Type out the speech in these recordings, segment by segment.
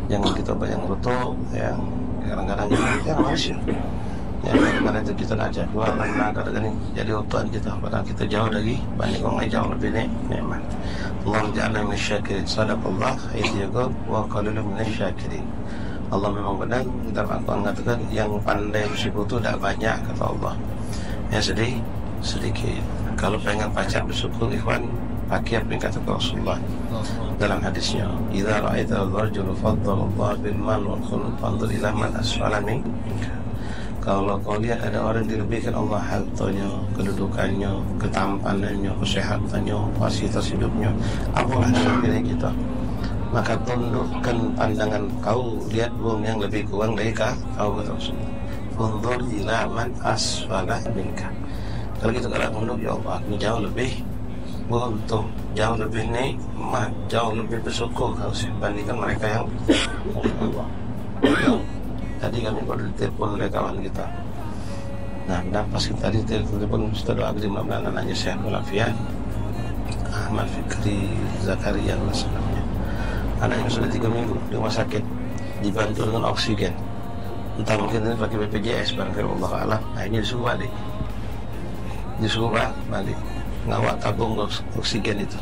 Jangan kita banyak ngutuk yang kadang-kadang yang manusia. Ya, karena itu kita nak jual kadang-kadang jadi utuhan kita, padahal kita jauh dari banding orang lain jauh lebih nikmat. Allah ja'alna minasyakirin. Sadaqallah ayat yaqul wa qalilun minasyakirin. Allah memang benar dalam Al-Quran mengatakan yang pandai bersyukur itu tidak banyak, kata Allah. Ya sedikit. Kalau pengen pacar bersyukur, ikhwan, pakai apa yang kata Rasulullah dalam hadisnya, idza ra'aita ar-rajula faddala Allah bil mal wal khuluq fanzur ila man asfala minka. Kalau kau lihat ada orang dilebihkan Allah hartanya, kedudukannya, ketampanannya, kesehatannya, fasilitas hidupnya, apalah dari kita, maka tundukkan pandangan kau, lihat buang yang lebih kurang dari kau, kata Rasulullah. Unzur ila man asfala minka. Kalau kita kata tunduk, ya Allah, aku jauh lebih beruntung, jauh lebih nikmat, jauh lebih bersyukur kalau dibandingkan mereka yang Allah. Tadi kami baru ditelepon oleh kawan kita. Nah, pas kita ditelepon Ustaz doa di mana anaknya sehat walafiat, Ahmad Fikri Zakaria masalahnya. Anaknya sudah 3 minggu di rumah sakit, dibantu dengan oksigen. Entah mungkin ini pakai BPJS, barangkali Allah alam. Akhirnya disuruh balik ngawak tabung oksigen itu.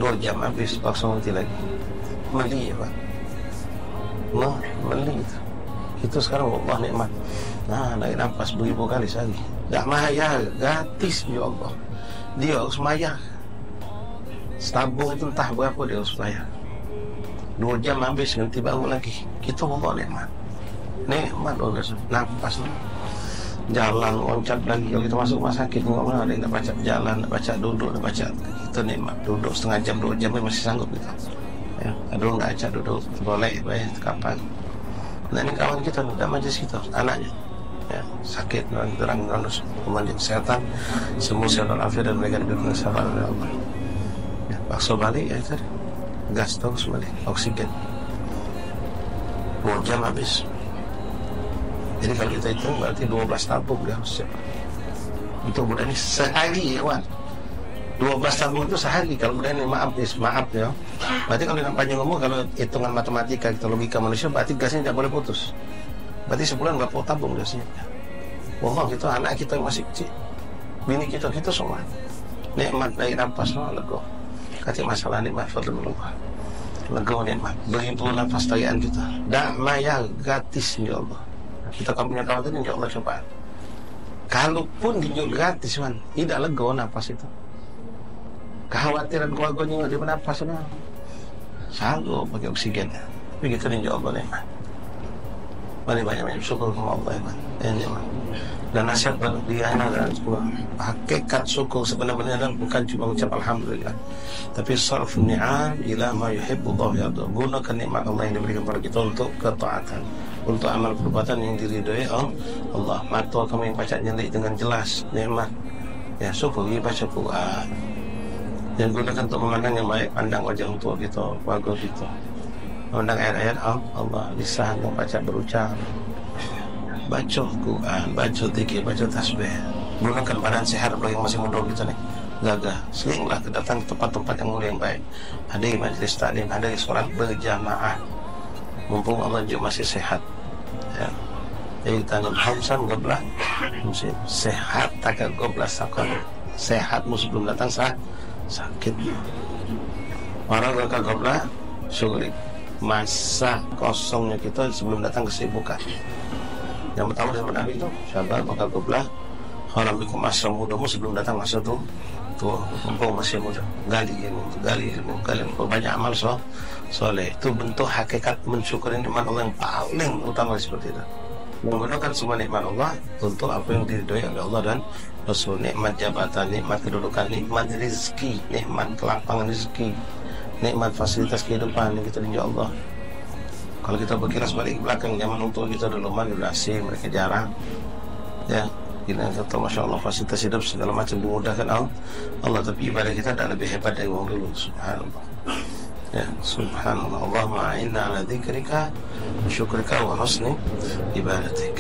2 jam habis, langsung mati lagi. Meli ya Pak, meli itu. Itu sekarang Allah nikmat. Nah, naik nafas 1000 kali sehari. Dah mayar, gratis ya Allah. Dia harus mayar. Tabung itu entah berapa dia harus bayar. 2 jam habis, nanti baru lagi. Itu Allah nikmat. Nikmat Allah. Nafas jalan loncat lagi. Kalau kita masuk rumah sakit, nggak mana ada yang nak baca jalan, nak baca duduk, nak baca. Kita nikmat. Duduk setengah jam, 2 jam masih sanggup kita. Ya, ada orang nak baca duduk, boleh bayar kapan. Nah, ini kawan kita, tidak majlis kita, anaknya ya, sakit, terang memanjat kesehatan, semua sehat walafiat dan mereka diberikan kesabaran oleh Allah. Ya, paksa balik ya tadi, gas terus balik, oksigen 2 jam habis. Jadi kalau kita hitung berarti 12 tabung dia harus siap untuk budak ini sehari ya, 12 tabung itu sehari. Kalau budak ini maaf ya, berarti kalau dengan panjang umur, kalau hitungan matematika kita logika manusia, berarti gasnya tidak boleh putus. Berarti sebulan berapa tabung gasnya? Wah, kita anak kita masih kecil, bini kita semua nikmat dari nafas, lego. Kata masalah nikmat fadlullah, lego nikmat, beribu nafas tarian kita, dak mayar gratis ya Allah. Kita punya kawan ini insya Allah coba. Kalaupun dijual gratis man, tidak lego nafas itu. Kekhawatiran keluarganya di mana pas sana sanggup pakai oksigen. Tapi kita insya Allah nikmat. Banyak syukur kepada Allah ya. Dan nasihat dia adalah hakikat syukur sebenarnya adalah bukan cuma mengucap alhamdulillah, tapi sarf ni'am ila ma yuhibbu Allah ya Allah. Gunakan nikmat Allah yang diberikan kepada kita untuk ketaatan, untuk amal perbuatan yang diridhoi Allah. Mata kami yang baca nyelik dengan jelas nikmat. Ya, syukuri baca Quran. Dan gunakan untuk memandang yang baik, pandang wajah orang tua kita, keluarga kita, memandang ayat-ayat Allah, lisan yang baca berucap, baca Quran, baca zikir, baca tasbih. Gunakan badan sehat apalagi yang masih muda kita nih, gagah. Seringlah kedatang ke tempat-tempat yang mulia yang baik. Hadiri majlis taklim, hadiri sholat berjamaah. Mumpung Allah juga masih sehat. Ya. Jadi tanam hamsan goblah, sehat takkan goblah sakit. Sehatmu sebelum datang sakit. Orang bakal goblah syukur masa kosongnya kita sebelum datang kesibukan. Yang pertama dari Nabi itu sabar bakal goblah. Orang bikin masa mudamu sebelum datang masa tua, mumpung masih muda, gali ilmu, banyak amal soleh. Itu bentuk hakikat mensyukuri nikmat Allah yang paling utama seperti itu. Menggunakan semua nikmat Allah untuk apa yang diridhoi oleh Allah dan Rasul. Nikmat jabatan, nikmat kedudukan, nikmat rezeki, nikmat kelapangan rezeki, nikmat fasilitas kehidupan yang kita diridhoi Allah. Kalau kita berkira sebalik belakang zaman untuk kita dulu manulasi mereka jarang. Ya, kita kata masya Allah fasilitas hidup segala macam dimudahkan Allah, tapi ibadah kita tidak lebih hebat dari orang dulu. Subhanallah. Ya, subhanallah. Allahumma a'inna ala dzikrika wa syukrika wa husni ibadatik.